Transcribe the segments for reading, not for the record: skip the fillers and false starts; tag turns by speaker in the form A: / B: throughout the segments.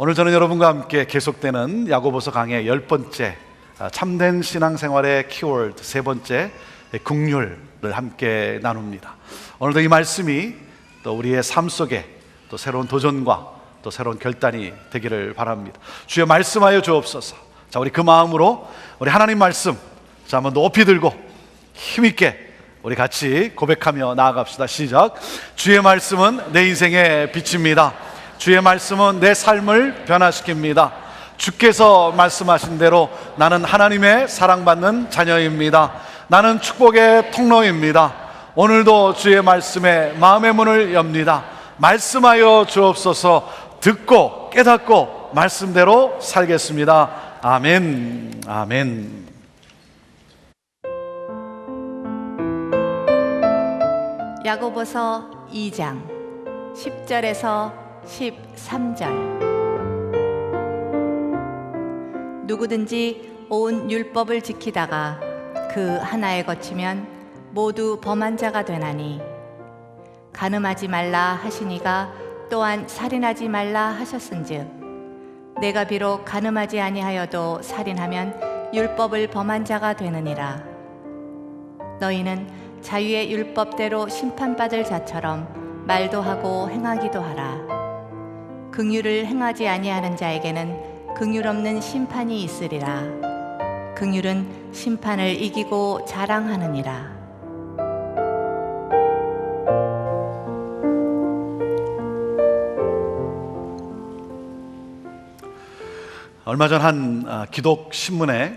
A: 오늘 저는 여러분과 함께 계속되는 야고보서 강의 10번째 참된 신앙생활의 키워드 세 번째 긍휼을 함께 나눕니다. 오늘도 이 말씀이 또 우리의 삶 속에 또 새로운 도전과 또 새로운 결단이 되기를 바랍니다. 주여 말씀하여 주옵소서. 자, 우리 그 마음으로 우리 하나님 말씀 자 한번 높이 들고 힘있게 우리 같이 고백하며 나아갑시다. 시작. 주의 말씀은 내 인생의 빛입니다. 주의 말씀은 내 삶을 변화시킵니다. 주께서 말씀하신 대로 나는 하나님의 사랑받는 자녀입니다. 나는 축복의 통로입니다. 오늘도 주의 말씀에 마음의 문을 엽니다. 말씀하여 주옵소서. 듣고 깨닫고 말씀대로 살겠습니다. 아멘. 아멘.
B: 야고보서 2장 10절에서 13절. 누구든지 온 율법을 지키다가 그 하나에 거치면 모두 범한 자가 되나니, 간음하지 말라 하시니가 또한 살인하지 말라 하셨은즉, 내가 비록 간음하지 아니하여도 살인하면 율법을 범한 자가 되느니라. 너희는 자유의 율법대로 심판받을 자처럼 말도 하고 행하기도 하라. 긍휼을 행하지 아니하는 자에게는 긍휼 없는 심판이 있으리라. 긍휼은 심판을 이기고 자랑하느니라.
A: 얼마 전 한 기독 신문에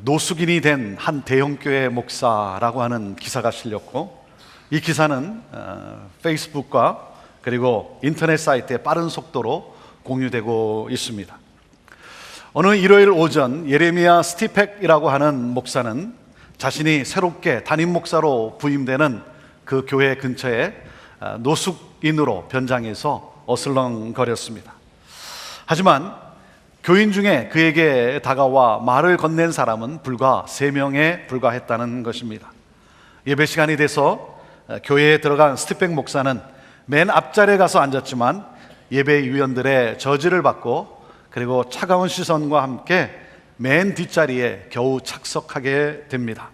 A: 노숙인이 된 한 대형교회 목사라고 하는 기사가 실렸고, 이 기사는 페이스북과 그리고 인터넷 사이트에 빠른 속도로 공유되고 있습니다. 어느 일요일 오전 예레미야 스티펙이라고 하는 목사는 자신이 새롭게 담임 목사로 부임되는 그 교회 근처에 노숙인으로 변장해서 어슬렁거렸습니다. 하지만 교인 중에 그에게 다가와 말을 건넨 사람은 불과 3명에 불과했다는 것입니다. 예배 시간이 돼서 교회에 들어간 스티펙 목사는 맨 앞자리에 가서 앉았지만 예배 위원들의 저지를 받고 그리고 차가운 시선과 함께 맨 뒷자리에 겨우 착석하게 됩니다.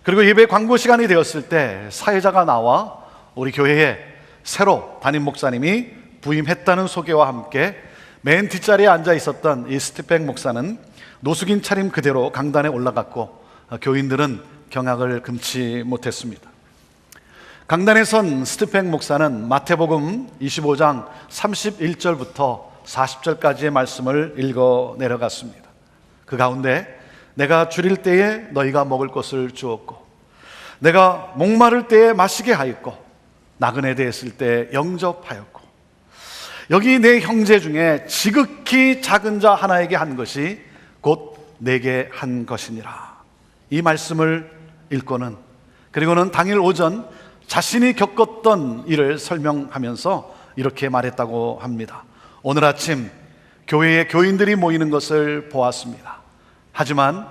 A: 그리고 예배 광고 시간이 되었을 때 사회자가 나와 우리 교회에 새로 담임 목사님이 부임했다는 소개와 함께 맨 뒷자리에 앉아 있었던 이 스티펙 목사는 노숙인 차림 그대로 강단에 올라갔고, 교인들은 경악을 금치 못했습니다. 강단에 선 스티펙 목사는 마태복음 25장 31절부터 40절까지의 말씀을 읽어 내려갔습니다. 그 가운데 내가 줄일 때에 너희가 먹을 것을 주었고, 내가 목마를 때에 마시게 하였고, 나그네 되었을 때 영접하였고, 여기 내 형제 중에 지극히 작은 자 하나에게 한 것이 곧 내게 한 것이니라. 이 말씀을 읽고는, 그리고는 당일 오전 자신이 겪었던 일을 설명하면서 이렇게 말했다고 합니다. 오늘 아침 교회에 교인들이 모이는 것을 보았습니다. 하지만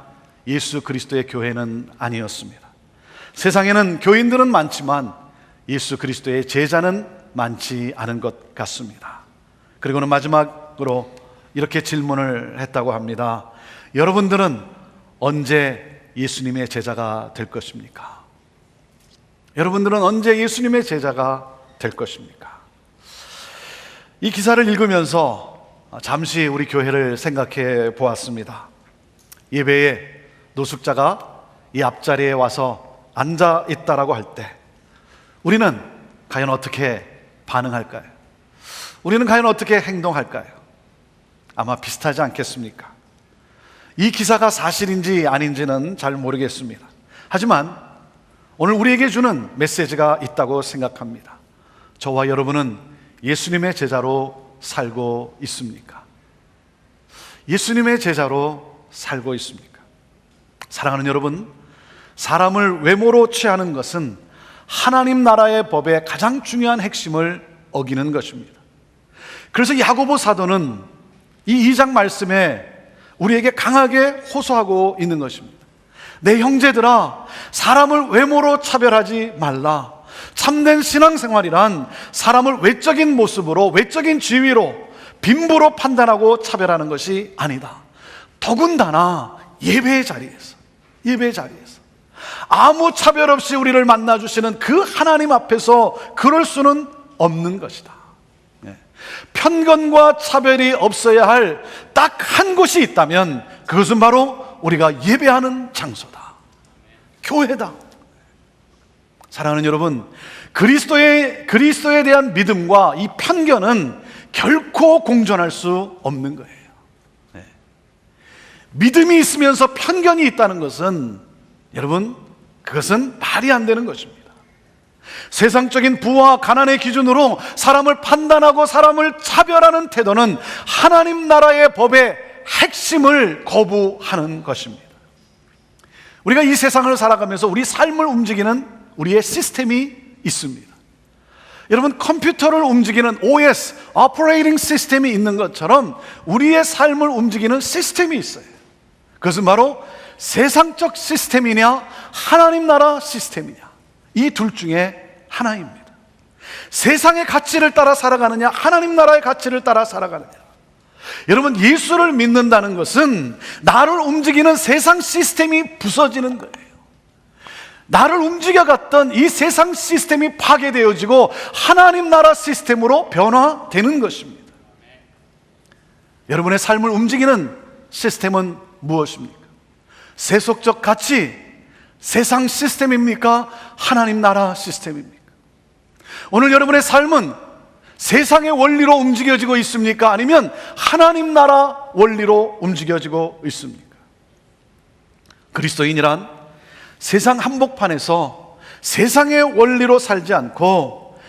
A: 예수 그리스도의 교회는 아니었습니다. 세상에는 교인들은 많지만 예수 그리스도의 제자는 많지 않은 것 같습니다. 그리고는 마지막으로 이렇게 질문을 했다고 합니다. 여러분들은 언제 예수님의 제자가 될 것입니까? 여러분들은 언제 예수님의 제자가 될 것입니까? 이 기사를 읽으면서 잠시 우리 교회를 생각해 보았습니다. 예배에 노숙자가 이 앞자리에 와서 앉아 있다라고 할 때 우리는 과연 어떻게 반응할까요? 우리는 과연 어떻게 행동할까요? 아마 비슷하지 않겠습니까? 이 기사가 사실인지 아닌지는 잘 모르겠습니다. 하지만 오늘 우리에게 주는 메시지가 있다고 생각합니다. 저와 여러분은 예수님의 제자로 살고 있습니까? 예수님의 제자로 살고 있습니까? 사랑하는 여러분, 사람을 외모로 취하는 것은 하나님 나라의 법의 가장 중요한 핵심을 어기는 것입니다. 그래서 야고보 사도는 이 2장 말씀에 우리에게 강하게 호소하고 있는 것입니다. 내 형제들아, 사람을 외모로 차별하지 말라. 참된 신앙생활이란 사람을 외적인 모습으로, 외적인 지위로 빈부로 판단하고 차별하는 것이 아니다. 더군다나 예배의 자리에서 아무 차별 없이 우리를 만나주시는 그 하나님 앞에서 그럴 수는 없는 것이다. 편견과 차별이 없어야 할 딱 한 곳이 있다면 그것은 바로 우리가 예배하는 장소다. 교회다. 사랑하는 여러분, 그리스도에 대한 믿음과 이 편견은 결코 공존할 수 없는 거예요. 믿음이 있으면서 편견이 있다는 것은, 여러분, 그것은 말이 안 되는 것입니다. 세상적인 부와 가난의 기준으로 사람을 판단하고 사람을 차별하는 태도는 하나님 나라의 법의 핵심을 거부하는 것입니다. 우리가 이 세상을 살아가면서 우리 삶을 움직이는 우리의 시스템이 있습니다. 여러분, 컴퓨터를 움직이는 OS, Operating System이 있는 것처럼 우리의 삶을 움직이는 시스템이 있어요. 그것은 바로 세상적 시스템이냐 하나님 나라 시스템이냐, 이 둘 중에 하나입니다. 세상의 가치를 따라 살아가느냐 하나님 나라의 가치를 따라 살아가느냐. 여러분, 예수를 믿는다는 것은 나를 움직이는 세상 시스템이 부서지는 거예요. 나를 움직여갔던 이 세상 시스템이 파괴되어지고 하나님 나라 시스템으로 변화되는 것입니다. 여러분의 삶을 움직이는 시스템은 무엇입니까? 세속적 가치, 세상 시스템입니까? 하나님 나라 시스템입니까? 오늘 여러분의 삶은 세상의 원리로 움직여지고 있습니까? 아니면 하나님 나라 원리로 움직여지고 있습니까? 그리스도인이란 세상 한복판에서 세상의 원리로 살지 않고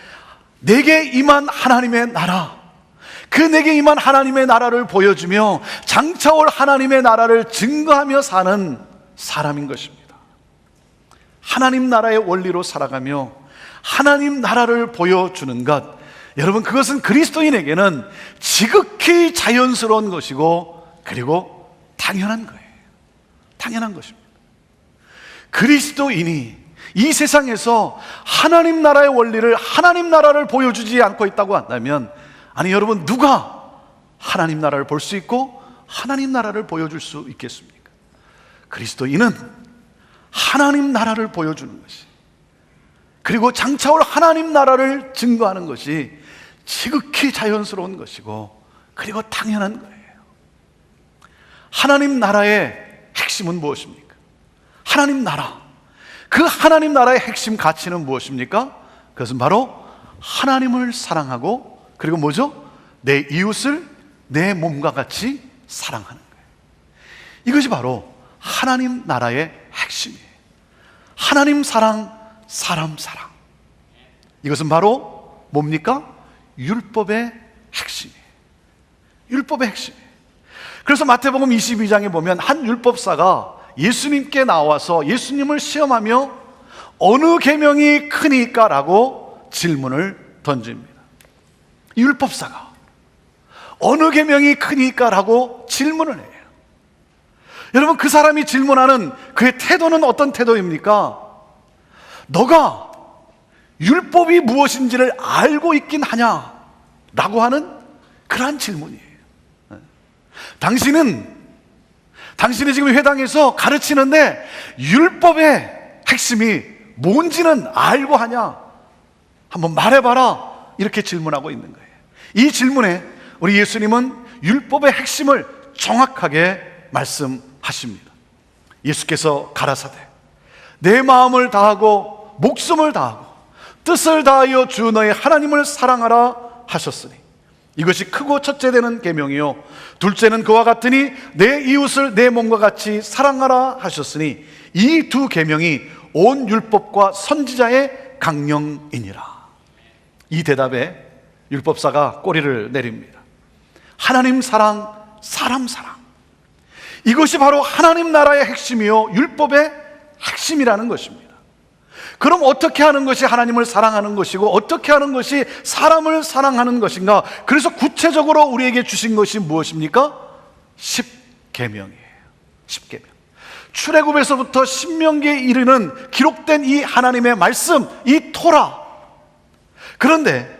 A: 내게 임한 하나님의 나라, 그 내게 임한 하나님의 나라를 보여주며 장차올 하나님의 나라를 증거하며 사는 사람인 것입니다. 하나님 나라의 원리로 살아가며 하나님 나라를 보여주는 것, 여러분, 그것은 그리스도인에게는 지극히 자연스러운 것이고 그리고 당연한 거예요. 당연한 것입니다. 그리스도인이 이 세상에서 하나님 나라의 원리를, 하나님 나라를 보여주지 않고 있다고 한다면, 아니 여러분, 누가 하나님 나라를 볼 수 있고 하나님 나라를 보여줄 수 있겠습니까? 그리스도인은 하나님 나라를 보여주는 것이, 그리고 장차올 하나님 나라를 증거하는 것이 지극히 자연스러운 것이고 그리고 당연한 거예요. 하나님 나라의 핵심은 무엇입니까? 하나님 나라, 그 하나님 나라의 핵심 가치는 무엇입니까? 그것은 바로 하나님을 사랑하고 그리고 뭐죠? 내 이웃을 내 몸과 같이 사랑하는 거예요. 이것이 바로 하나님 나라의 핵심이에요. 하나님 사랑, 사람 사랑. 이것은 바로 뭡니까? 율법의 핵심이에요. 율법의 핵심이에요. 그래서 마태복음 22장에 보면 한 율법사가 예수님께 나와서 예수님을 시험하며 어느 계명이 크니까? 라고 질문을 던집니다. 이 율법사가 어느 계명이 크니까? 라고 질문을 해요. 여러분, 그 사람이 질문하는 그의 태도는 어떤 태도입니까? 너가 율법이 무엇인지를 알고 있긴 하냐? 라고 하는 그러한 질문이에요. 당신이 지금 회당에서 가르치는데 율법의 핵심이 뭔지는 알고 하냐? 한번 말해봐라. 이렇게 질문하고 있는 거예요. 이 질문에 우리 예수님은 율법의 핵심을 정확하게 말씀하십니다. 예수께서 가라사대 내 마음을 다하고 목숨을 다하고 뜻을 다하여 주 너의 하나님을 사랑하라 하셨으니 이것이 크고 첫째 되는 계명이요 둘째는 그와 같으니 내 이웃을 내 몸과 같이 사랑하라 하셨으니 이 두 계명이 온 율법과 선지자의 강령이니라. 이 대답에 율법사가 꼬리를 내립니다. 하나님 사랑, 사람 사랑, 이것이 바로 하나님 나라의 핵심이요 율법의 핵심이라는 것입니다. 그럼 어떻게 하는 것이 하나님을 사랑하는 것이고 어떻게 하는 것이 사람을 사랑하는 것인가? 그래서 구체적으로 우리에게 주신 것이 무엇입니까? 10계명이에요. 10계명. 출애굽에서부터 신명기에 이르는 기록된 이 하나님의 말씀, 이 토라. 그런데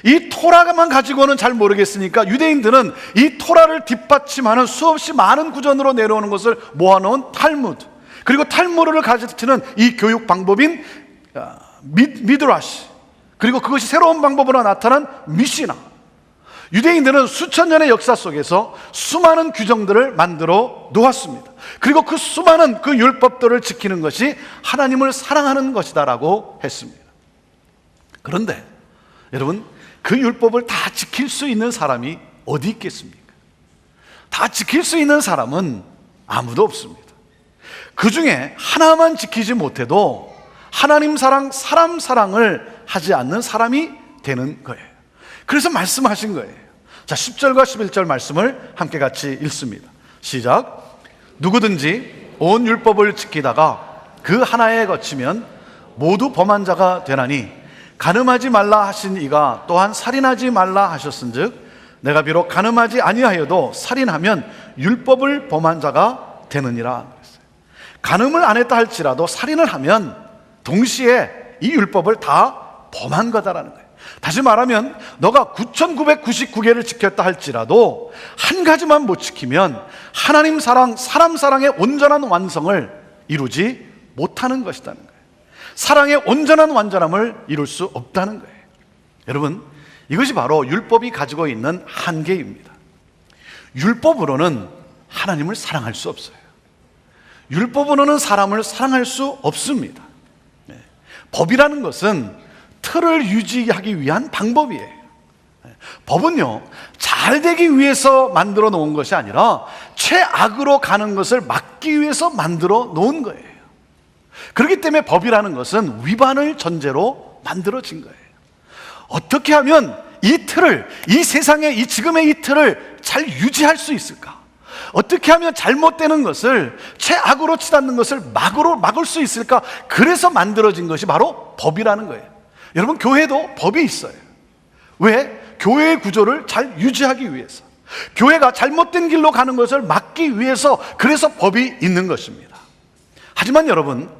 A: 이 토라만 가지고는 잘 모르겠으니까 유대인들은 이 토라를 뒷받침하는 수없이 많은 구전으로 내려오는 것을 모아놓은 탈무드, 그리고 탈무드를 가르치는 이 교육 방법인 미드라시, 그리고 그것이 새로운 방법으로 나타난 미시나. 유대인들은 수천 년의 역사 속에서 수많은 규정들을 만들어 놓았습니다. 그리고 그 수많은 그 율법들을 지키는 것이 하나님을 사랑하는 것이다라고 했습니다. 그런데 여러분, 그 율법을 다 지킬 수 있는 사람이 어디 있겠습니까? 다 지킬 수 있는 사람은 아무도 없습니다. 그 중에 하나만 지키지 못해도 하나님 사랑, 사람 사랑을 하지 않는 사람이 되는 거예요. 그래서 말씀하신 거예요. 자, 10절과 11절 말씀을 함께 같이 읽습니다. 시작. 누구든지 온 율법을 지키다가 그 하나에 거치면 모두 범한 자가 되나니 간음하지 말라 하신 이가 또한 살인하지 말라 하셨은즉 내가 비록 간음하지 아니하여도 살인하면 율법을 범한 자가 되느니라. 간음을 안 했다 할지라도 살인을 하면 동시에 이 율법을 다 범한 거다라는 거예요. 다시 말하면 너가 9,999개를 지켰다 할지라도 한 가지만 못 지키면 하나님 사랑, 사람 사랑의 온전한 완성을 이루지 못하는 것이라는 거예요. 사랑의 온전한 완전함을 이룰 수 없다는 거예요. 여러분, 이것이 바로 율법이 가지고 있는 한계입니다. 율법으로는 하나님을 사랑할 수 없어요. 율법으로는 사람을 사랑할 수 없습니다. 법이라는 것은 틀을 유지하기 위한 방법이에요. 법은요, 잘 되기 위해서 만들어 놓은 것이 아니라 최악으로 가는 것을 막기 위해서 만들어 놓은 거예요. 그렇기 때문에 법이라는 것은 위반을 전제로 만들어진 거예요. 어떻게 하면 이 틀을, 이 세상의 이 지금의 이 틀을 잘 유지할 수 있을까? 어떻게 하면 잘못되는 것을, 최악으로 치닫는 것을 막을 수 있을까? 그래서 만들어진 것이 바로 법이라는 거예요. 여러분, 교회도 법이 있어요. 왜? 교회의 구조를 잘 유지하기 위해서, 교회가 잘못된 길로 가는 것을 막기 위해서, 그래서 법이 있는 것입니다. 하지만 여러분,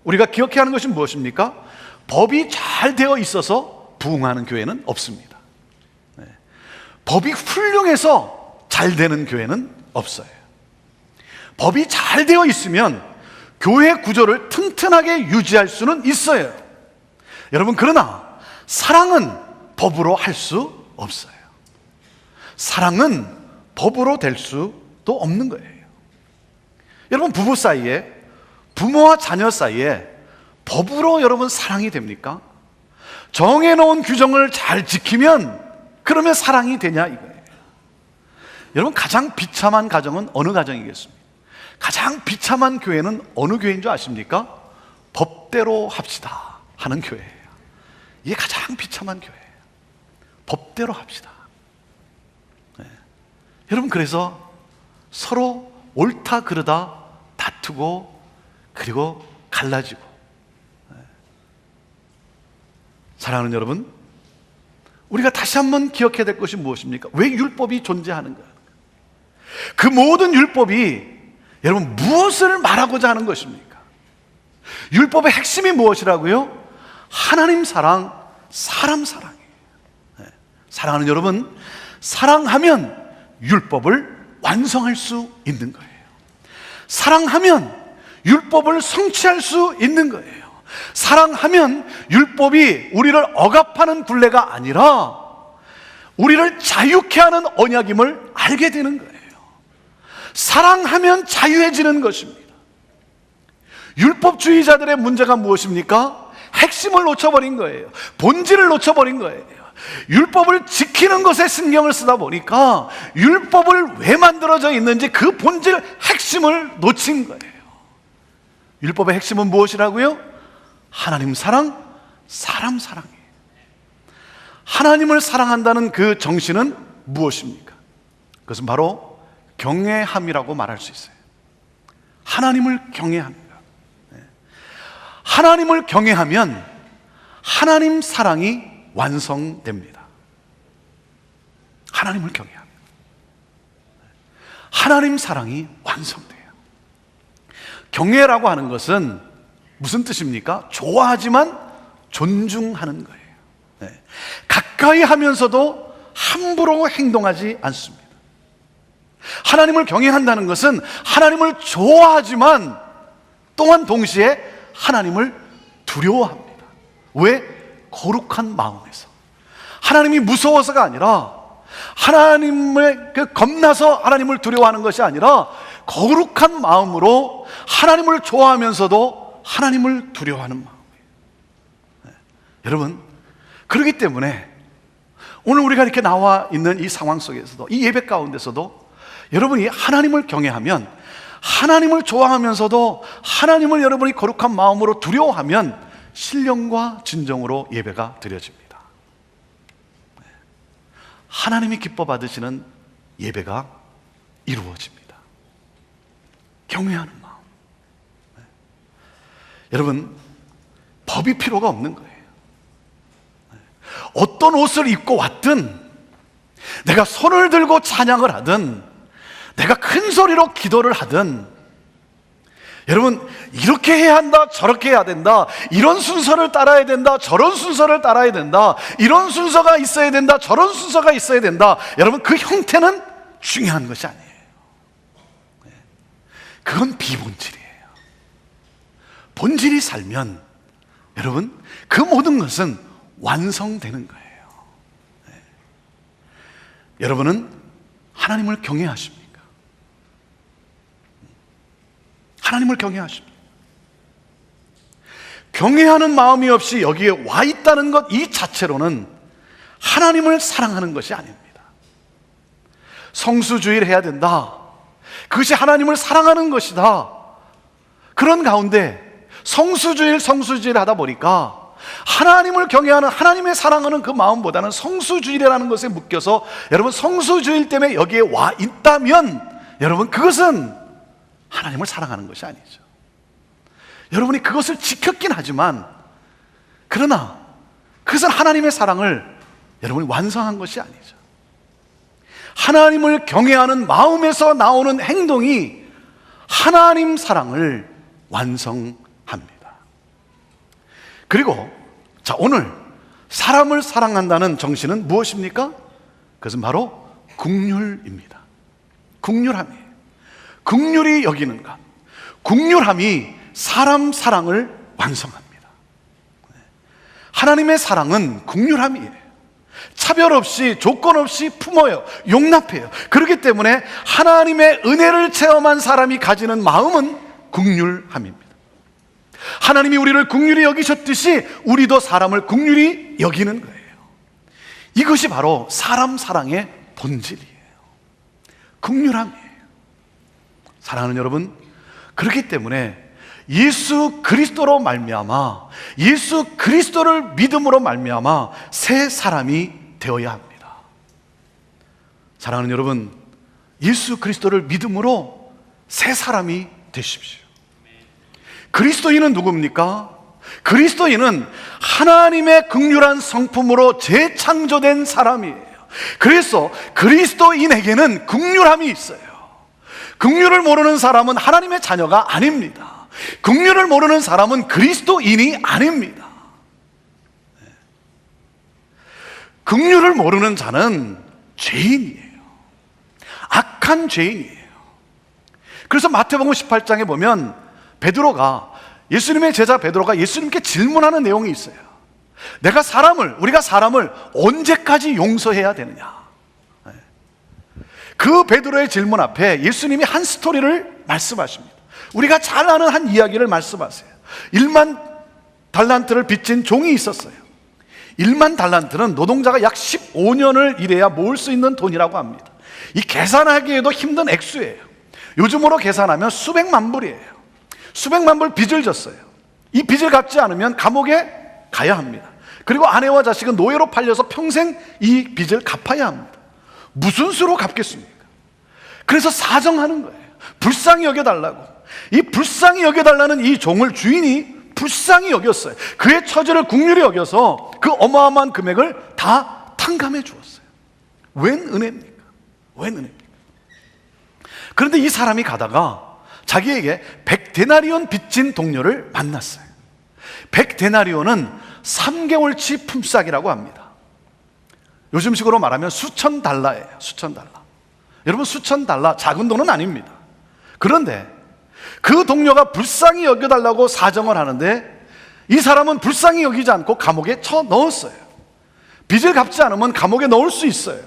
A: 우리가 기억해야 하는 것이 무엇입니까? 법이 잘 되어 있어서 부흥하는 교회는 없습니다. 법이 훌륭해서 잘 되는 교회는 없어요. 법이 잘 되어 있으면 교회 구조를 튼튼하게 유지할 수는 있어요. 여러분, 그러나 사랑은 법으로 할 수 없어요. 사랑은 법으로 될 수도 없는 거예요. 여러분, 부부 사이에, 부모와 자녀 사이에 법으로 여러분 사랑이 됩니까? 정해놓은 규정을 잘 지키면 그러면 사랑이 되냐 이거예요. 여러분, 가장 비참한 가정은 어느 가정이겠습니까? 가장 비참한 교회는 어느 교회인 줄 아십니까? 법대로 합시다 하는 교회예요. 이게 가장 비참한 교회예요. 법대로 합시다. 여러분, 그래서 서로 옳다 그르다 다투고 그리고 갈라지고. 사랑하는 여러분, 우리가 다시 한번 기억해야 될 것이 무엇입니까? 왜 율법이 존재하는가? 그 모든 율법이 여러분 무엇을 말하고자 하는 것입니까? 율법의 핵심이 무엇이라고요? 하나님 사랑, 사람 사랑이에요. 사랑하는 여러분, 사랑하면 율법을 완성할 수 있는 거예요. 사랑하면 율법을 성취할 수 있는 거예요. 사랑하면 율법이 우리를 억압하는 굴레가 아니라 우리를 자유케 하는 언약임을 알게 되는 거예요. 사랑하면 자유해지는 것입니다. 율법주의자들의 문제가 무엇입니까? 핵심을 놓쳐버린 거예요. 본질을 놓쳐버린 거예요. 율법을 지키는 것에 신경을 쓰다 보니까 율법을 왜 만들어져 있는지 그 본질, 핵심을 놓친 거예요. 율법의 핵심은 무엇이라고요? 하나님 사랑, 사람 사랑이에요. 하나님을 사랑한다는 그 정신은 무엇입니까? 그것은 바로 경외함이라고 말할 수 있어요. 하나님을 경외합니다. 하나님을 경외하면 하나님 사랑이 완성됩니다. 하나님을 경외하면 하나님 사랑이 완성돼요. 경외라고 하는 것은 무슨 뜻입니까? 좋아하지만 존중하는 거예요. 가까이 하면서도 함부로 행동하지 않습니다. 하나님을 경외한다는 것은 하나님을 좋아하지만 또한 동시에 하나님을 두려워합니다. 왜? 거룩한 마음에서. 하나님이 무서워서가 아니라, 하나님을 겁나서 하나님을 두려워하는 것이 아니라 거룩한 마음으로 하나님을 좋아하면서도 하나님을 두려워하는 마음이에요. 여러분, 그렇기 때문에 오늘 우리가 이렇게 나와 있는 이 상황 속에서도, 이 예배 가운데서도 여러분이 하나님을 경외하면, 하나님을 좋아하면서도 하나님을 여러분이 거룩한 마음으로 두려워하면 신령과 진정으로 예배가 드려집니다. 하나님이 기뻐 받으시는 예배가 이루어집니다. 경외하는 마음. 여러분, 법이 필요가 없는 거예요. 어떤 옷을 입고 왔든, 내가 손을 들고 찬양을 하든, 내가 큰 소리로 기도를 하든, 여러분, 이렇게 해야 한다, 저렇게 해야 된다, 이런 순서를 따라야 된다, 저런 순서를 따라야 된다, 이런 순서가 있어야 된다, 저런 순서가 있어야 된다. 여러분, 그 형태는 중요한 것이 아니에요. 그건 비본질이에요. 본질이 살면 여러분, 그 모든 것은 완성되는 거예요. 여러분은 하나님을 경외하십니까? 하나님을 경외하십니까? 경외하는 마음이 없이 여기에 와 있다는 것 이 자체로는 하나님을 사랑하는 것이 아닙니다. 성수주의를 해야 된다, 그것이 하나님을 사랑하는 것이다. 그런 가운데 성수주의를 하다 보니까 하나님을 경외하는, 하나님의 사랑하는 그 마음보다는 성수주의라는 것에 묶여서, 여러분, 성수주의 때문에 여기에 와 있다면 여러분, 그것은 하나님을 사랑하는 것이 아니죠. 여러분이 그것을 지켰긴 하지만, 그러나 그것은 하나님의 사랑을 여러분이 완성한 것이 아니죠. 하나님을 경외하는 마음에서 나오는 행동이 하나님 사랑을 완성합니다. 그리고 자, 오늘 사람을 사랑한다는 정신은 무엇입니까? 그것은 바로 긍휼입니다. 긍휼함이에요. 긍휼이 여기는 것, 긍휼함이 사람 사랑을 완성합니다. 하나님의 사랑은 긍휼함이에요. 차별 없이, 조건 없이 품어요, 용납해요. 그렇기 때문에 하나님의 은혜를 체험한 사람이 가지는 마음은 긍휼함입니다. 하나님이 우리를 긍휼히 여기셨듯이 우리도 사람을 긍휼히 여기는 거예요. 이것이 바로 사람 사랑의 본질이에요. 긍휼함이에요. 사랑하는 여러분, 그렇기 때문에 예수 그리스도로 말미암아, 예수 그리스도를 믿음으로 말미암아 새 사람이 되어야 합니다. 사랑하는 여러분, 예수 그리스도를 믿음으로 새 사람이 되십시오. 그리스도인은 누굽니까? 그리스도인은 하나님의 긍휼한 성품으로 재창조된 사람이에요. 그래서 그리스도인에게는 긍휼함이 있어요. 긍휼을 모르는 사람은 하나님의 자녀가 아닙니다. 긍휼을 모르는 사람은 그리스도인이 아닙니다. 긍휼을 모르는 자는 죄인이에요. 악한 죄인이에요. 그래서 마태복음 18장에 보면 베드로가, 예수님의 제자 베드로가 예수님께 질문하는 내용이 있어요. 우리가 사람을 언제까지 용서해야 되느냐? 그 베드로의 질문 앞에 예수님이 한 스토리를 말씀하십니다. 우리가 잘 아는 한 이야기를 말씀하세요. 1만 달란트를 빚진 종이 있었어요. 1만 달란트는 노동자가 약 15년을 일해야 모을 수 있는 돈이라고 합니다. 이 계산하기에도 힘든 액수예요. 요즘으로 계산하면 수백만 불이에요. 수백만 불 빚을 졌어요. 이 빚을 갚지 않으면 감옥에 가야 합니다. 그리고 아내와 자식은 노예로 팔려서 평생 이 빚을 갚아야 합니다. 무슨 수로 갚겠습니까? 그래서 사정하는 거예요. 불쌍히 여겨달라고. 이 불쌍히 여겨달라는 이 종을 주인이 불쌍히 여겼어요. 그의 처지를 긍휼히 여겨서 그 어마어마한 금액을 다 탕감해 주었어요. 웬 은혜입니까? 웬 은혜입니까? 그런데 이 사람이 가다가 자기에게 100데나리온 빚진 동료를 만났어요. 100데나리온은 3개월치 품삯이라고 합니다. 요즘식으로 말하면 수천 달러예요. 수천 달러. 여러분, 수천 달러 작은 돈은 아닙니다. 그런데 그 동료가 불쌍히 여겨달라고 사정을 하는데 이 사람은 불쌍히 여기지 않고 감옥에 쳐 넣었어요. 빚을 갚지 않으면 감옥에 넣을 수 있어요.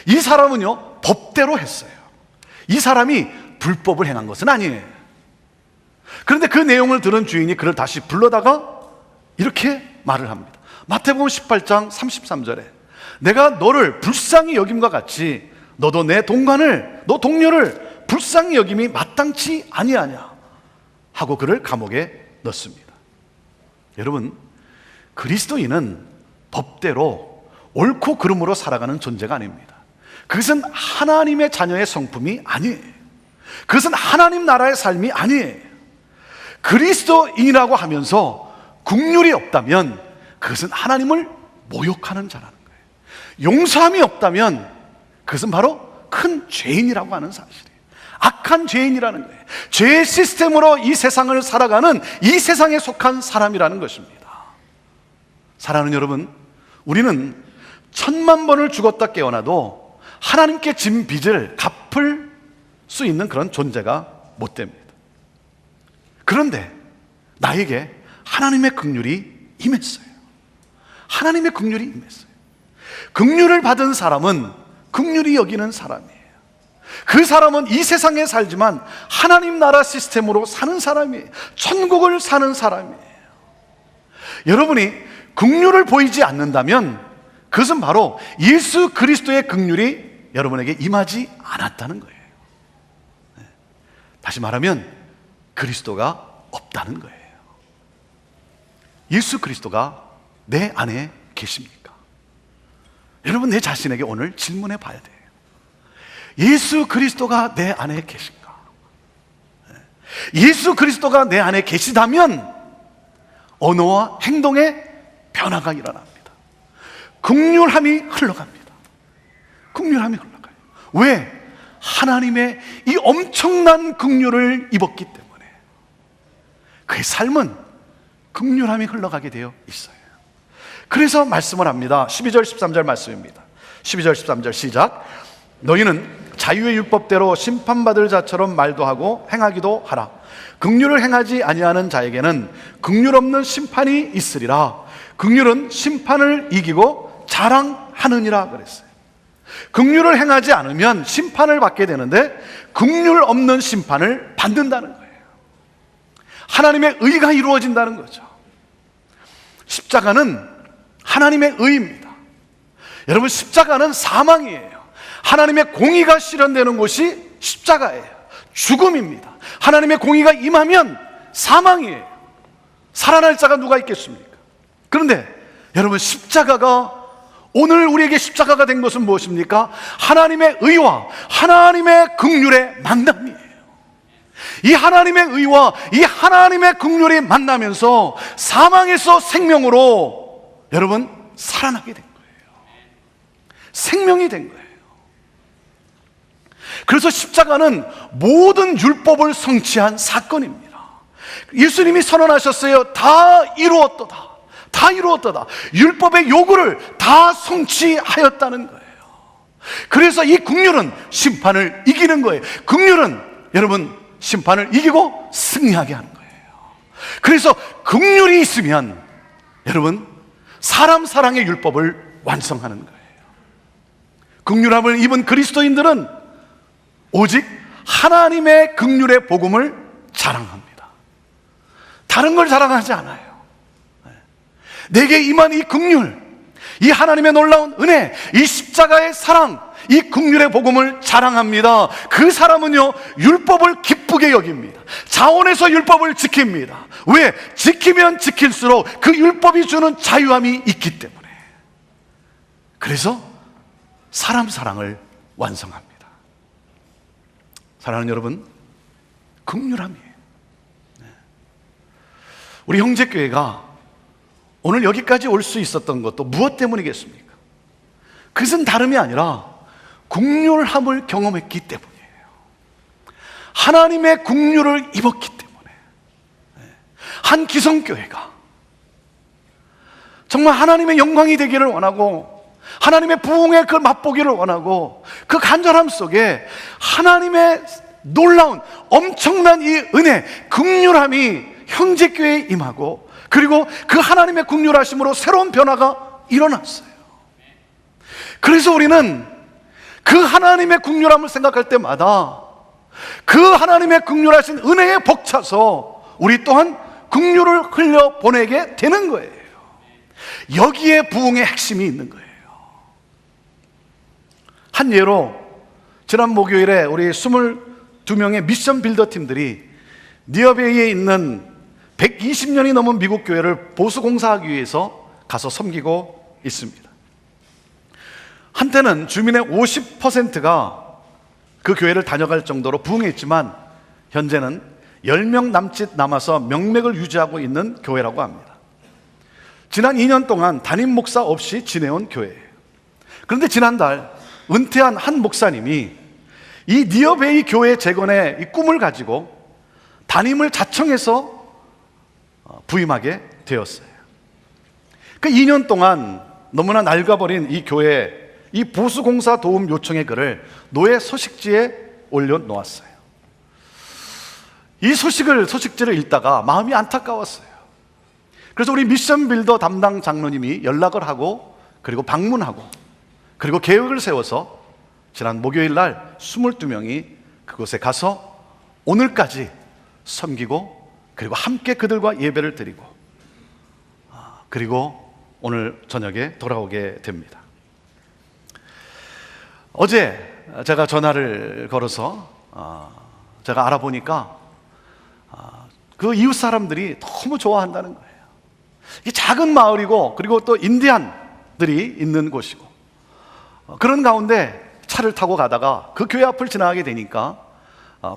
A: 이 사람은요, 법대로 했어요. 이 사람이 불법을 행한 것은 아니에요. 그런데 그 내용을 들은 주인이 그를 다시 불러다가 이렇게 말을 합니다. 마태복음 18장 33절에 내가 너를 불쌍히 여김과 같이 너도 내 동관을, 너 동료를 불쌍히 여김이 마땅치 아니하냐 하고 그를 감옥에 넣습니다. 여러분, 그리스도인은 법대로 옳고 그름으로 살아가는 존재가 아닙니다. 그것은 하나님의 자녀의 성품이 아니에요. 그것은 하나님 나라의 삶이 아니에요. 그리스도인이라고 하면서 긍휼이 없다면 그것은 하나님을 모욕하는 자라는 거예요. 용서함이 없다면 그것은 바로 큰 죄인이라고 하는 사실이에요. 악한 죄인이라는 거예요. 죄의 시스템으로 이 세상을 살아가는 이 세상에 속한 사람이라는 것입니다. 사랑하는 여러분, 우리는 1000만 번을 죽었다 깨어나도 하나님께 진 빚을 갚을 수 있는 그런 존재가 못 됩니다. 그런데 나에게 하나님의 긍휼이 임했어요. 하나님의 긍휼이 임했어요. 긍휼을 받은 사람은 긍휼히 여기는 사람이에요. 그 사람은 이 세상에 살지만 하나님 나라 시스템으로 사는 사람이에요. 천국을 사는 사람이에요. 여러분이 긍휼을 보이지 않는다면 그것은 바로 예수 그리스도의 긍휼이 여러분에게 임하지 않았다는 거예요. 다시 말하면 그리스도가 없다는 거예요. 예수 그리스도가 내 안에 계십니까? 여러분, 내 자신에게 오늘 질문해 봐야 돼요. 예수 그리스도가 내 안에 계신가? 예수 그리스도가 내 안에 계시다면 언어와 행동에 변화가 일어납니다. 긍휼함이 흘러갑니다. 긍휼함이 흘러가요. 왜? 하나님의 이 엄청난 긍휼을 입었기 때문에 그의 삶은 긍휼함이 흘러가게 되어 있어요. 그래서 말씀을 합니다. 12절 13절 말씀입니다. 12절 13절 시작. 너희는 자유의 율법대로 심판받을 자처럼 말도 하고 행하기도 하라. 긍휼을 행하지 아니하는 자에게는 긍휼 없는 심판이 있으리라. 긍휼은 심판을 이기고 자랑하느니라 그랬어요. 긍휼을 행하지 않으면 심판을 받게 되는데 긍휼 없는 심판을 받는다는 거예요. 하나님의 의가 이루어진다는 거죠. 십자가는 하나님의 의입니다. 여러분, 십자가는 사망이에요. 하나님의 공의가 실현되는 곳이 십자가예요. 죽음입니다. 하나님의 공의가 임하면 사망이에요. 살아날 자가 누가 있겠습니까? 그런데 여러분, 십자가가 오늘 우리에게 십자가가 된 것은 무엇입니까? 하나님의 의와 하나님의 긍휼의 만남이에요. 이 하나님의 의와 이 하나님의 긍휼이 만나면서 사망에서 생명으로 여러분 살아나게 된 거예요. 생명이 된 거예요. 그래서 십자가는 모든 율법을 성취한 사건입니다. 예수님이 선언하셨어요. 다 이루었도다. 다 이루었도다. 율법의 요구를 다 성취하였다는 거예요. 그래서 이 긍휼은 심판을 이기는 거예요. 긍휼은 여러분 심판을 이기고 승리하게 하는 거예요. 그래서 긍휼이 있으면 여러분 사람 사랑의 율법을 완성하는 거예요. 긍휼함을 입은 그리스도인들은 오직 하나님의 긍휼의 복음을 자랑합니다. 다른 걸 자랑하지 않아요. 내게 임한 이 긍휼, 이 하나님의 놀라운 은혜, 이 십자가의 사랑, 이 긍휼의 복음을 자랑합니다. 그 사람은요 율법을 기쁘게 여깁니다. 자원해서 율법을 지킵니다. 왜? 지키면 지킬수록 그 율법이 주는 자유함이 있기 때문에. 그래서 사람 사랑을 완성합니다. 사랑하는 여러분, 긍휼함이에요. 우리 형제교회가 오늘 여기까지 올 수 있었던 것도 무엇 때문이겠습니까? 그것은 다름이 아니라 긍휼함을 경험했기 때문이에요. 하나님의 긍휼을 입었기 때문에. 한 기성교회가 정말 하나님의 영광이 되기를 원하고 하나님의 부흥의 그 맛보기를 원하고 그 간절함 속에 하나님의 놀라운 엄청난 이 은혜, 긍휼함이 형제교회에 임하고 그리고 그 하나님의 긍휼하심으로 새로운 변화가 일어났어요. 그래서 우리는 그 하나님의 긍휼함을 생각할 때마다 그 하나님의 긍휼하신 은혜에 벅차서 우리 또한 긍휼을 흘려 보내게 되는 거예요. 여기에 부흥의 핵심이 있는 거예요. 한 예로 지난 목요일에 우리 22명의 미션 빌더 팀들이 니어베이에 있는 120년이 넘은 미국 교회를 보수공사하기 위해서 가서 섬기고 있습니다. 한때는 주민의 50%가 그 교회를 다녀갈 정도로 부흥했지만 현재는 10명 남짓 남아서 명맥을 유지하고 있는 교회라고 합니다. 지난 2년 동안 담임 목사 없이 지내온 교회예요. 그런데 지난달 은퇴한 한 목사님이 이 니어베이 교회 재건의 이 꿈을 가지고 담임을 자청해서 부임하게 되었어요. 그 2년 동안 너무나 낡아버린 이 교회 이 보수공사 도움 요청의 글을 노예 소식지에 올려놓았어요. 이 소식지를 읽다가 마음이 안타까웠어요. 그래서 우리 미션 빌더 담당 장로님이 연락을 하고 그리고 방문하고 그리고 계획을 세워서 지난 목요일 날 22명이 그곳에 가서 오늘까지 섬기고 그리고 함께 그들과 예배를 드리고 그리고 오늘 저녁에 돌아오게 됩니다. 어제 제가 전화를 걸어서 제가 알아보니까 그 이웃 사람들이 너무 좋아한다는 거예요. 이 작은 마을이고 그리고 또 인디안들이 있는 곳이고 그런 가운데 차를 타고 가다가 그 교회 앞을 지나가게 되니까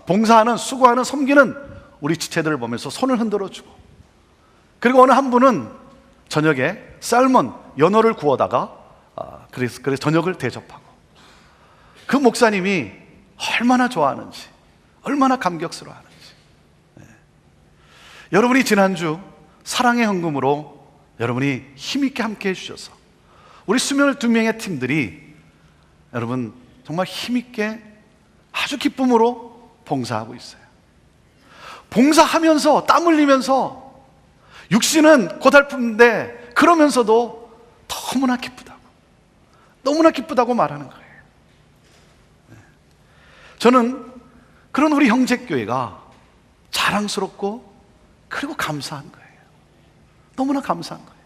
A: 봉사하는, 수고하는, 섬기는 우리 지체들을 보면서 손을 흔들어주고 그리고 어느 한 분은 저녁에 쌀먼 연어를 구워다가 그래서 저녁을 대접하고 그 목사님이 얼마나 좋아하는지 얼마나 감격스러워하는지 여러분이 지난주 사랑의 헌금으로 여러분이 힘있게 함께 해주셔서 우리 22명의 팀들이 여러분 정말 힘있게 아주 기쁨으로 봉사하고 있어요. 봉사하면서 땀 흘리면서 육신은 고달픈데 그러면서도 너무나 기쁘다고 말하는 거예요. 저는 그런 우리 형제교회가 자랑스럽고 그리고 감사한 거예요. 너무나 감사한 거예요.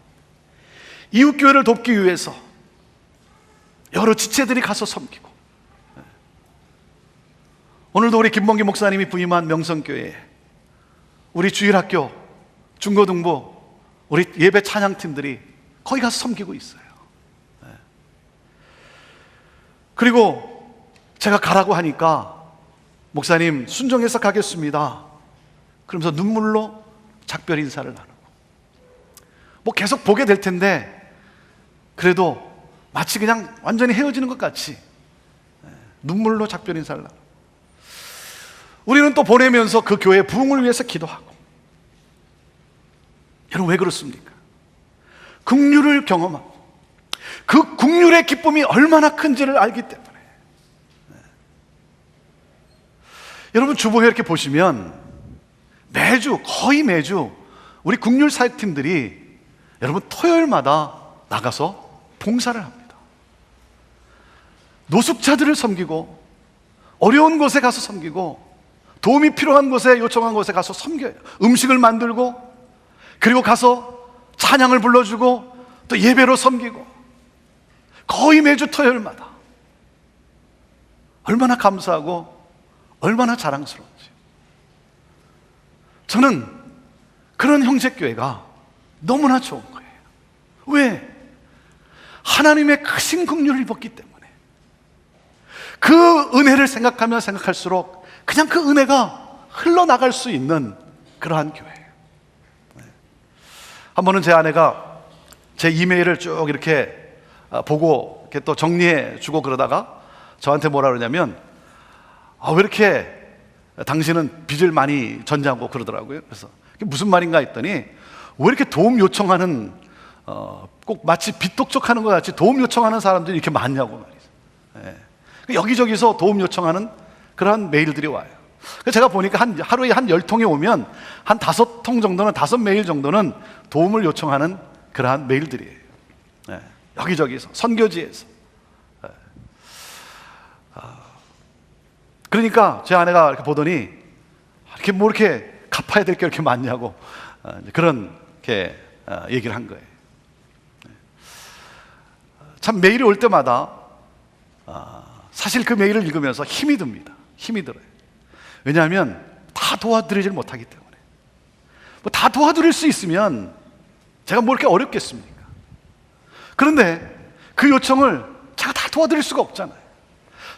A: 이웃교회를 돕기 위해서 여러 지체들이 가서 섬기고 오늘도 우리 김범기 목사님이 부임한 명성교회에 우리 주일학교, 중고등부, 우리 예배 찬양팀들이 거기 가서 섬기고 있어요. 그리고 제가 가라고 하니까 목사님 순종해서 가겠습니다 그러면서 눈물로 작별 인사를 나누고 뭐 계속 보게 될 텐데 그래도 마치 그냥 완전히 헤어지는 것 같이 눈물로 작별 인사를 나누고 우리는 또 보내면서 그 교회의 부흥을 위해서 기도하고 여러분 왜 그렇습니까? 긍휼을 경험하고 그 긍휼의 기쁨이 얼마나 큰지를 알기 때문에 여러분 주보회 이렇게 보시면 거의 매주 우리 긍휼 사역팀들이 여러분 토요일마다 나가서 봉사를 합니다. 노숙자들을 섬기고 어려운 곳에 가서 섬기고 도움이 필요한 곳에 요청한 곳에 가서 섬겨요. 음식을 만들고 그리고 가서 찬양을 불러주고 또 예배로 섬기고 거의 매주 토요일마다 얼마나 감사하고 얼마나 자랑스러운지. 저는 그런 형제교회가 너무나 좋은 거예요. 왜? 하나님의 크신 긍휼을 입었기 때문에 그 은혜를 생각하면 생각할수록 그냥 그 은혜가 흘러나갈 수 있는 그러한 교회예요. 한 번은 제 아내가 제 이메일을 쭉 이렇게 보고 이렇게 또 정리해 주고 그러다가 저한테 뭐라 그러냐면 왜 이렇게 당신은 빚을 많이 전제하고 그러더라고요. 그래서 이게 무슨 말인가 했더니 왜 이렇게 도움 요청하는 꼭 마치 빚독촉하는 것 같이 도움 요청하는 사람들이 이렇게 많냐고 말이죠. 예. 여기저기서 도움 요청하는 그러한 메일들이 와요. 그래서 제가 보니까 하루에 한 10통이 오면 한 5통 정도는, 5메일 정도는 도움을 요청하는 그러한 메일들이에요. 예. 여기저기서, 선교지에서. 예. 그러니까 제 아내가 이렇게 보더니 이렇게 뭐 이렇게 갚아야 될 게 이렇게 많냐고 그런 게 얘기를 한 거예요. 참 메일이 올 때마다 사실 그 메일을 읽으면서 힘이 듭니다. 힘이 들어요. 왜냐하면 다 도와드리질 못하기 때문에. 뭐 다 도와드릴 수 있으면 제가 뭐 이렇게 어렵겠습니까? 그런데 그 요청을 제가 다 도와드릴 수가 없잖아요.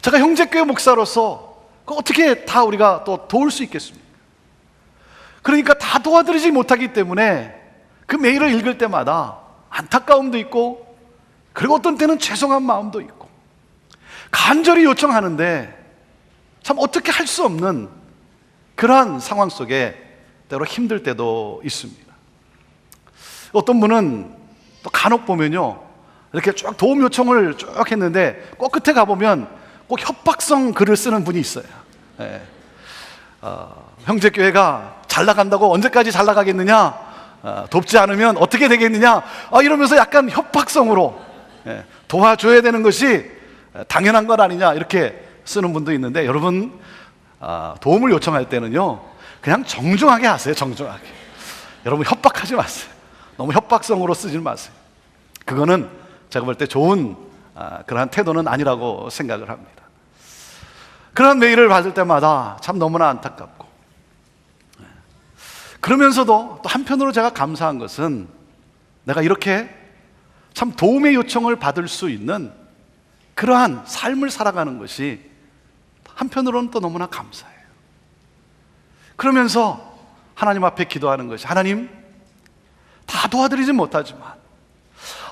A: 제가 형제교회 목사로서 어떻게 다 우리가 또 도울 수 있겠습니까? 그러니까 다 도와드리지 못하기 때문에 그 메일을 읽을 때마다 안타까움도 있고, 그리고 어떤 때는 죄송한 마음도 있고, 간절히 요청하는데 참 어떻게 할 수 없는 그러한 상황 속에 때로 힘들 때도 있습니다. 어떤 분은 또 간혹 보면요, 이렇게 쭉 도움 요청을 쭉 했는데 꼭 끝에 가보면 꼭 협박성 글을 쓰는 분이 있어요. 예. 형제교회가 잘 나간다고 언제까지 잘 나가겠느냐, 돕지 않으면 어떻게 되겠느냐, 이러면서 약간 협박성으로 도와줘야 되는 것이 당연한 것 아니냐, 이렇게 쓰는 분도 있는데, 여러분, 도움을 요청할 때는요 그냥 정중하게 하세요. 정중하게. 여러분, 협박하지 마세요. 너무 협박성으로 쓰지 마세요. 그거는 제가 볼 때 좋은 그러한 태도는 아니라고 생각을 합니다. 그런 메일을 받을 때마다 참 너무나 안타깝고, 그러면서도 또 한편으로 제가 감사한 것은 내가 이렇게 참 도움의 요청을 받을 수 있는 그러한 삶을 살아가는 것이 한편으로는 또 너무나 감사해요. 그러면서 하나님 앞에 기도하는 것이, 하나님, 다 도와드리지 못하지만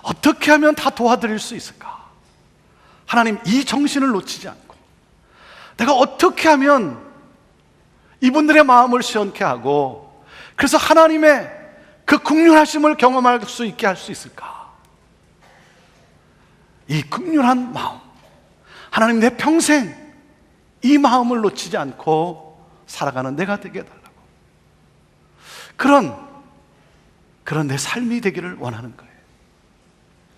A: 어떻게 하면 다 도와드릴 수 있을까? 하나님, 이 정신을 놓치지 않고 내가 어떻게 하면 이분들의 마음을 시원케 하고, 그래서 하나님의 그 긍휼하심을 경험할 수 있게 할 수 있을까? 이 긍휼한 마음, 하나님, 내 평생 이 마음을 놓치지 않고 살아가는 내가 되게 해달라고, 그런 내 삶이 되기를 원하는 거예요.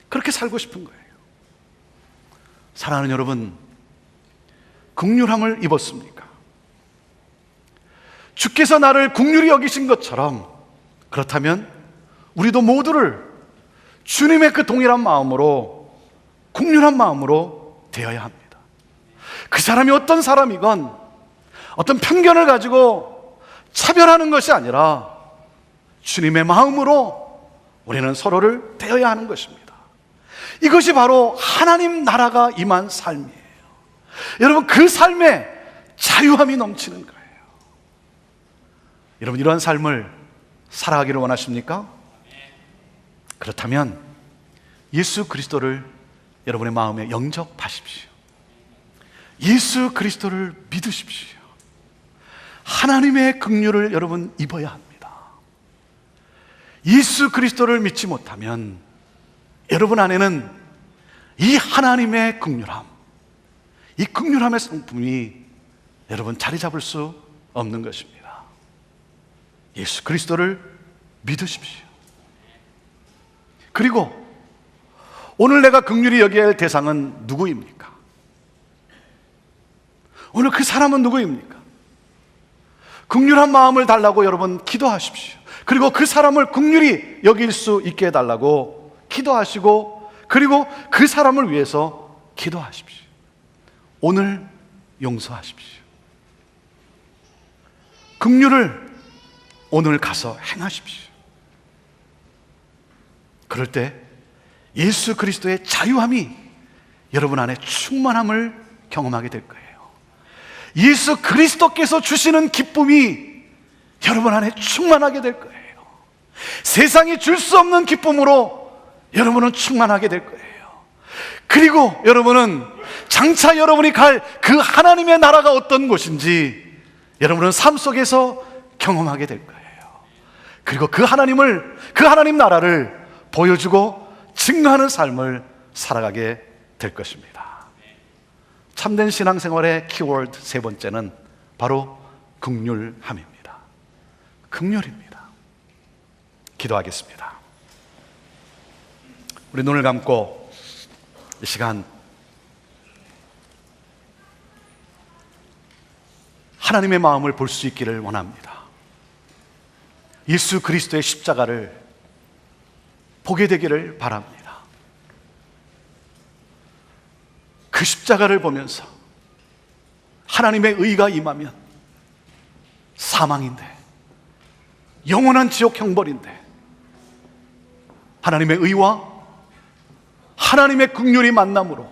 A: 그렇게 살고 싶은 거예요. 사랑하는 여러분, 긍휼함을 입었습니까? 주께서 나를 긍휼히 여기신 것처럼, 그렇다면 우리도 모두를 주님의 그 동일한 마음으로, 긍휼한 마음으로 대해야 합니다. 그 사람이 어떤 사람이건 어떤 편견을 가지고 차별하는 것이 아니라 주님의 마음으로 우리는 서로를 대해야 하는 것입니다. 이것이 바로 하나님 나라가 임한 삶이에요. 여러분, 그 삶에 자유함이 넘치는 거예요. 여러분, 이러한 삶을 살아가기를 원하십니까? 그렇다면 예수 그리스도를 여러분의 마음에 영접하십시오. 예수 그리스도를 믿으십시오. 하나님의 긍휼을 여러분 입어야 합니다. 예수 그리스도를 믿지 못하면 여러분 안에는 이 하나님의 긍휼함, 이 긍휼함의 성품이 여러분 자리 잡을 수 없는 것입니다. 예수 그리스도를 믿으십시오. 그리고 오늘 내가 긍휼히 여겨야 할 대상은 누구입니까? 오늘 그 사람은 누구입니까? 긍휼한 마음을 달라고 여러분 기도하십시오. 그리고 그 사람을 긍휼히 여길 수 있게 해달라고 기도하시고, 그리고 그 사람을 위해서 기도하십시오. 오늘 용서하십시오. 긍휼을 오늘 가서 행하십시오. 그럴 때 예수 그리스도의 자유함이 여러분 안에 충만함을 경험하게 될 거예요. 예수 그리스도께서 주시는 기쁨이 여러분 안에 충만하게 될 거예요. 세상이 줄 수 없는 기쁨으로 여러분은 충만하게 될 거예요. 그리고 여러분은 장차 여러분이 갈 그 하나님의 나라가 어떤 곳인지 여러분은 삶 속에서 경험하게 될 거예요. 그리고 그 하나님 나라를 보여주고 증거하는 삶을 살아가게 될 것입니다. 참된 신앙생활의 키워드 세 번째는 바로 긍휼함입니다. 긍휼입니다. 기도하겠습니다. 우리 눈을 감고 이 시간 하나님의 마음을 볼 수 있기를 원합니다. 예수 그리스도의 십자가를 보게 되기를 바랍니다. 그 십자가를 보면서 하나님의 의가 임하면 사망인데, 영원한 지옥 형벌인데, 하나님의 의와 하나님의 긍휼이 만남으로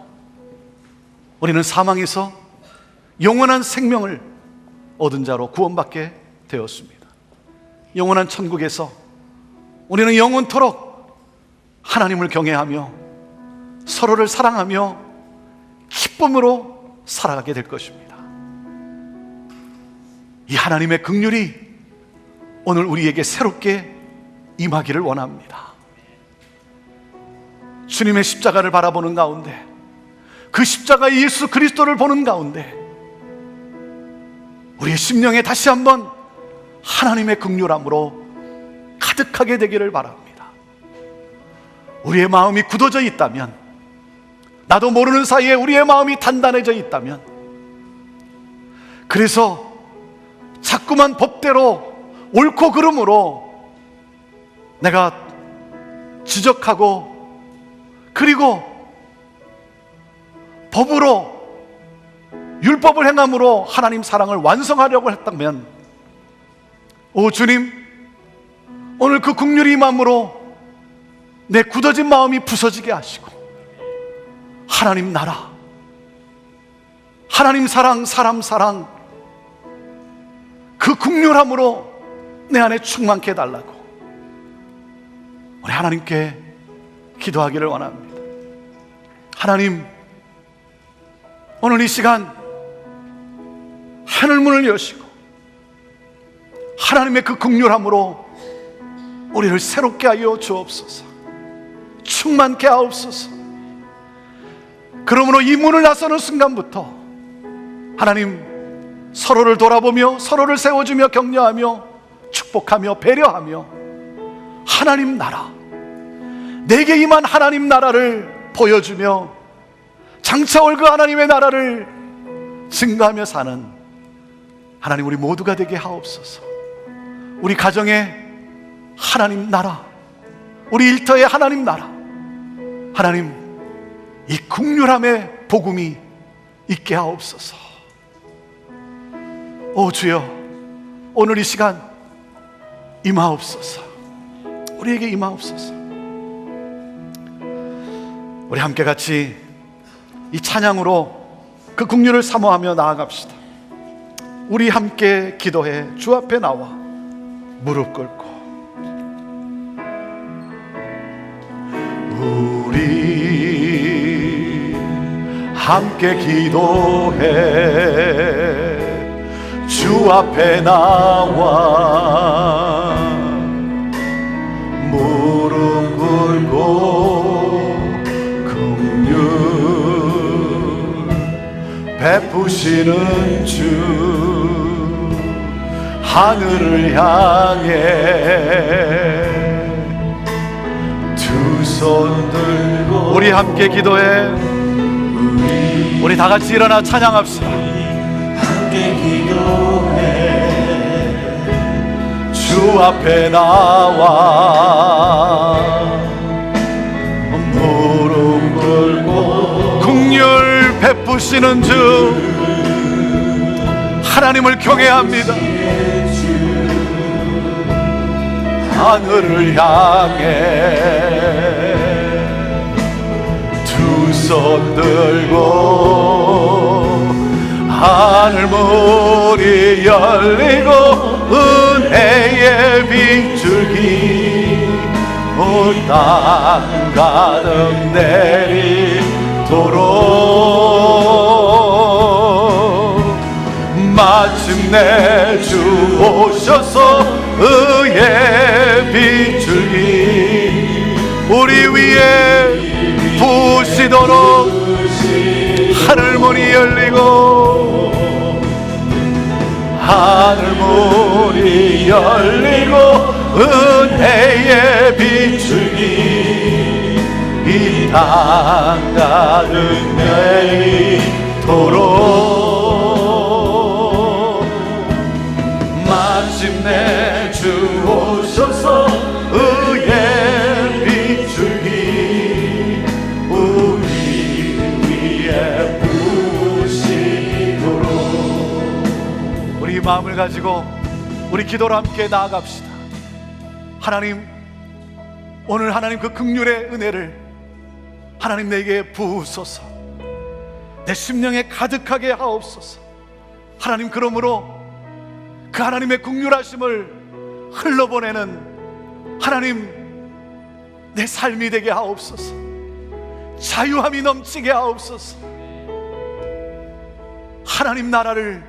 A: 우리는 사망에서 영원한 생명을 얻은 자로 구원받게 되었습니다. 영원한 천국에서 우리는 영원토록 하나님을 경외하며 서로를 사랑하며 기쁨으로 살아가게 될 것입니다. 이 하나님의 긍휼이 오늘 우리에게 새롭게 임하기를 원합니다. 주님의 십자가를 바라보는 가운데, 그 십자가의 예수 그리스도를 보는 가운데 우리의 심령에 다시 한번 하나님의 긍휼함으로 가득하게 되기를 바랍니다. 우리의 마음이 굳어져 있다면, 나도 모르는 사이에 우리의 마음이 단단해져 있다면, 그래서 자꾸만 법대로 옳고 그름으로 내가 지적하고, 그리고 법으로 율법을 행함으로 하나님 사랑을 완성하려고 했다면, 오 주님, 오늘 그 긍휼이 임함으로 내 굳어진 마음이 부서지게 하시고 하나님 나라, 하나님 사랑, 사람 사랑, 그 긍휼함으로 내 안에 충만케 해달라고 우리 하나님께 기도하기를 원합니다. 하나님, 오늘 이 시간 하늘문을 여시고 하나님의 그 긍휼함으로 우리를 새롭게 하여 주옵소서. 충만케 하옵소서. 그러므로 이 문을 나서는 순간부터 하나님, 서로를 돌아보며 서로를 세워주며 격려하며 축복하며 배려하며 하나님 나라, 내게 임한 하나님 나라를 보여주며 장차 올 그 하나님의 나라를 증거하며 사는 하나님, 우리 모두가 되게 하옵소서. 우리 가정에 하나님 나라, 우리 일터에 하나님 나라, 하나님 이 긍휼함의 복음이 있게 하옵소서. 오 주여, 오늘 이 시간 임하옵소서. 우리에게 임하옵소서. 우리 함께 같이 이 찬양으로 그 긍휼을 사모하며 나아갑시다. 우리 함께 기도해 주 앞에 나와 무릎 꿇고, 우리 함께 기도해 주 앞에 나와 무릎 꿇고 긍휼 베푸시는 주 하늘을 향해 두 손 들고 우리 함께 기도해. 우리 다 같이 일어나 찬양합시다. 함께 기도해 주 앞에 나와 무릎 꿇고 긍휼 베푸시는 주 하나님을 경외합니다. 하늘을 향해 두 손 들고 하늘문이 열리고 은혜의 빗줄기 땅 가득 내리도록 마침내 주 오셔서 의의 빗줄기 우리 위에 부으시도록 하늘문이 열리고 하늘문이 열리고 은혜의 비추기 이 땅 가득 내리도록 마침내 주 오셔서 의의 비추기 우리 위에 부으시도록 우리 마음을 가지고 우리 기도로 함께 나아갑시다. 하나님, 오늘 하나님 그 긍휼의 은혜를 하나님 내게 부으소서. 내 심령에 가득하게 하옵소서. 하나님, 그러므로 그 하나님의 긍휼하심을 흘러보내는 하나님 내 삶이 되게 하옵소서. 자유함이 넘치게 하옵소서. 하나님 나라를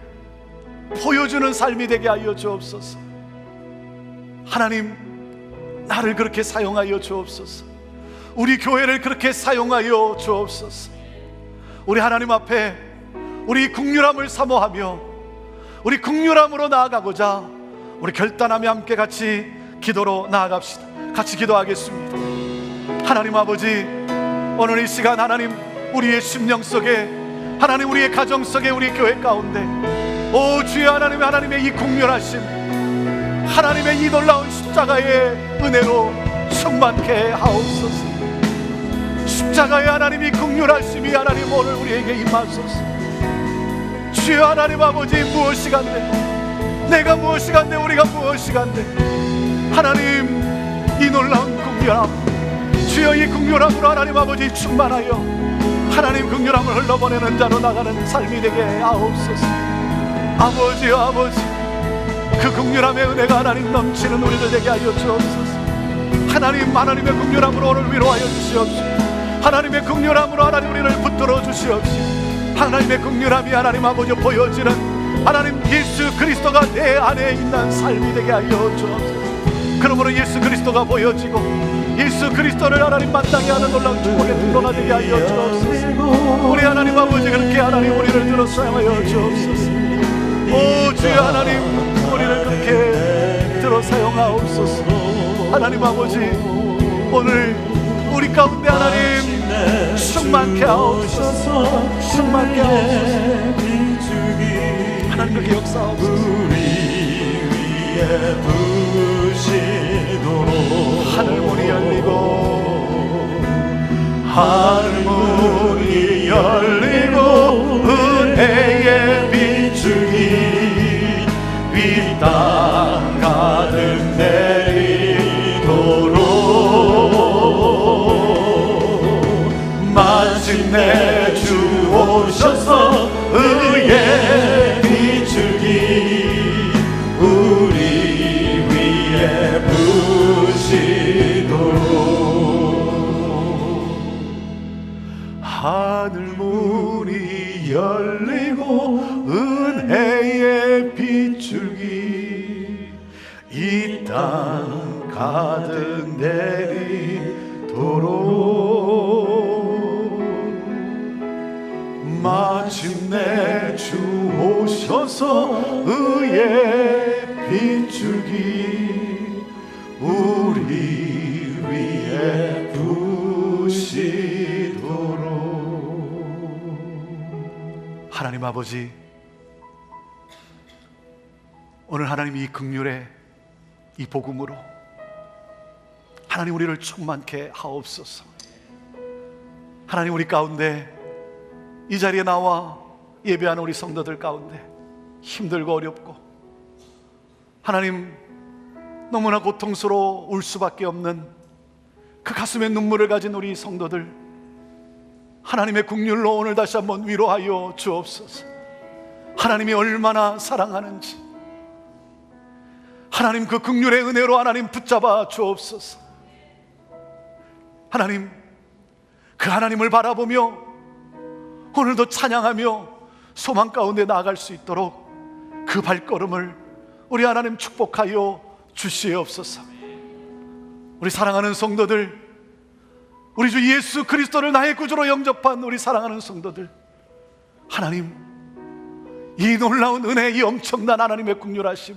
A: 보여주는 삶이 되게 하여 주옵소서. 하나님, 나를 그렇게 사용하여 주옵소서. 우리 교회를 그렇게 사용하여 주옵소서. 우리 하나님 앞에 우리 긍휼함을 사모하며 우리 긍휼함으로 나아가고자 우리 결단하며 함께 같이 기도로 나아갑시다. 같이 기도하겠습니다. 하나님 아버지, 오늘 이 시간 하나님 우리의 심령 속에 하나님 우리의 가정 속에 우리 교회 가운데 오 주여 하나님의 이 긍휼하심 하나님의 이 놀라운 십자가의 은혜로 충만케 하옵소서. 십자가의 하나님이 긍휼하심이 하나님 오늘 우리에게 임하소서. 주여 하나님 아버지, 무엇이간데 내가 무엇이간데 우리가 무엇이간데 하나님 이 놀라운 긍휼함 주여 이 긍휼함으로 하나님 아버지 충만하여 하나님 긍휼함을 흘러보내는 자로 나가는 삶이 되게 하옵소서. 아버지여 아버지, 그 긍휼함의 은혜가 하나님 넘치는 우리들 되게 하여 주옵소서. 하나님의 긍휼함으로 오늘 위로하여 주시옵소서. 하나님의 긍휼함으로 하나님 우리를 붙들어 주시옵소서. 하나님의 긍휼함이 하나님 아버지 보여지는 하나님 예수 그리스도가 내 안에 있는 삶이 되게 하여 주옵소서. 그러므로 예수 그리스도가 보여지고 예수 그리스도를 하나님 마땅히 하는 놀라운 축복의 통로가 되게 하여 주옵소서. 우리 하나님 아버지 그렇게 하나님 우리를 들어 사용하여 주옵소서. 오 주여 하나님, 우리를 그렇게 들어 사용하옵소서. 하나님 아버지, 오늘 우리 가운데 하나님 충만케 하옵소서. 충만케 하옵소서. 하나님 그렇게 역사하옵소서. 우리 위에 부으시도록 하늘문이 열리고 하늘문이 열리고 은혜의 비추기 이 땅 가득 내리도록 마침내 주 오셔서 의의 비추기 우리 위에 부으시도록 하늘문이 열리고 은혜의 비추기 이 땅 가득 내리도록 마침내 주 오셔서 의의 비추기 우리 위에 부으시도록. 하나님 아버지, 오늘 하나님 이 긍휼의 이 복음으로 하나님 우리를 충만케 하옵소서. 하나님 우리 가운데 이 자리에 나와 예배하는 우리 성도들 가운데 힘들고 어렵고 하나님 너무나 고통스러워 울 수밖에 없는 그 가슴에 눈물을 가진 우리 성도들 하나님의 긍휼로 오늘 다시 한번 위로하여 주옵소서. 하나님이 얼마나 사랑하는지 하나님 그 긍휼의 은혜로 하나님 붙잡아 주옵소서. 하나님 그 하나님을 바라보며 오늘도 찬양하며 소망 가운데 나아갈 수 있도록 그 발걸음을 우리 하나님 축복하여 주시옵소서. 우리 사랑하는 성도들 우리 주 예수 그리스도를 나의 구주로 영접한 우리 사랑하는 성도들, 하나님, 이 놀라운 은혜, 이 엄청난 하나님의 긍휼하심,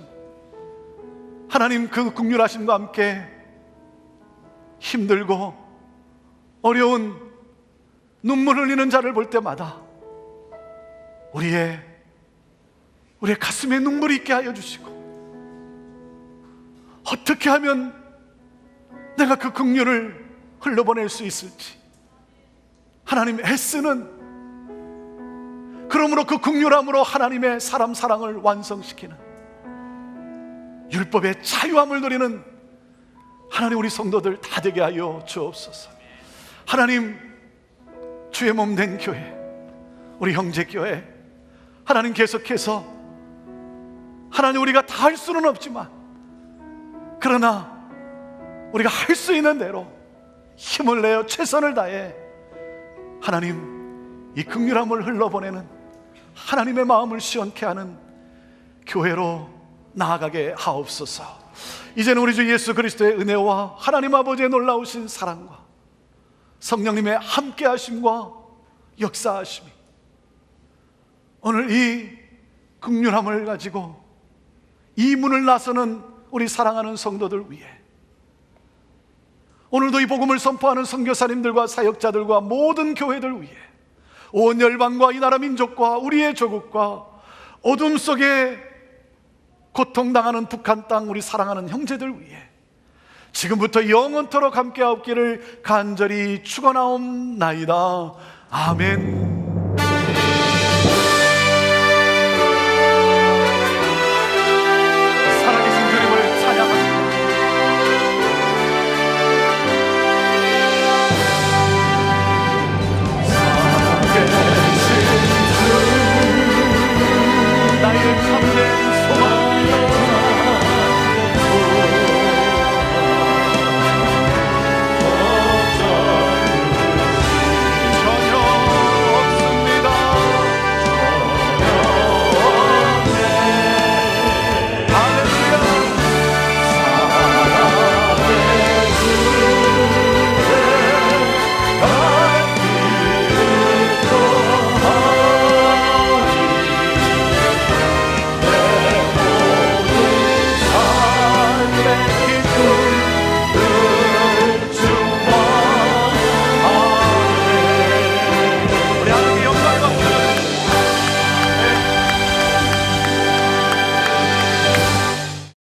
A: 하나님 그 긍휼하심과 함께 힘들고 어려운 눈물 흘리는 자를 볼 때마다 우리의 가슴에 눈물이 있게 하여 주시고, 어떻게 하면 내가 그 긍휼을 흘려보낼 수 있을지 하나님 애쓰는, 그러므로 그 긍휼함으로 하나님의 사람 사랑을 완성시키는, 율법의 자유함을 누리는 하나님 우리 성도들 다 되게 하여 주옵소서. 하나님, 주의 몸 된 교회, 우리 형제교회, 하나님 계속해서 하나님 우리가 다 할 수는 없지만, 그러나 우리가 할 수 있는 대로 힘을 내어 최선을 다해 하나님 이 긍휼함을 흘러보내는 하나님의 마음을 시원케 하는 교회로 나아가게 하옵소서. 이제는 우리 주 예수 그리스도의 은혜와 하나님 아버지의 놀라우신 사랑과 성령님의 함께하심과 역사하심이 오늘 이 긍휼함을 가지고 이 문을 나서는 우리 사랑하는 성도들 위해, 오늘도 이 복음을 선포하는 선교사님들과 사역자들과 모든 교회들 위해, 온 열방과 이 나라 민족과 우리의 조국과 어둠 속에 고통당하는 북한 땅 우리 사랑하는 형제들 위해 지금부터 영원토록 함께하옵기를 간절히 축원하옵나이다. 아멘.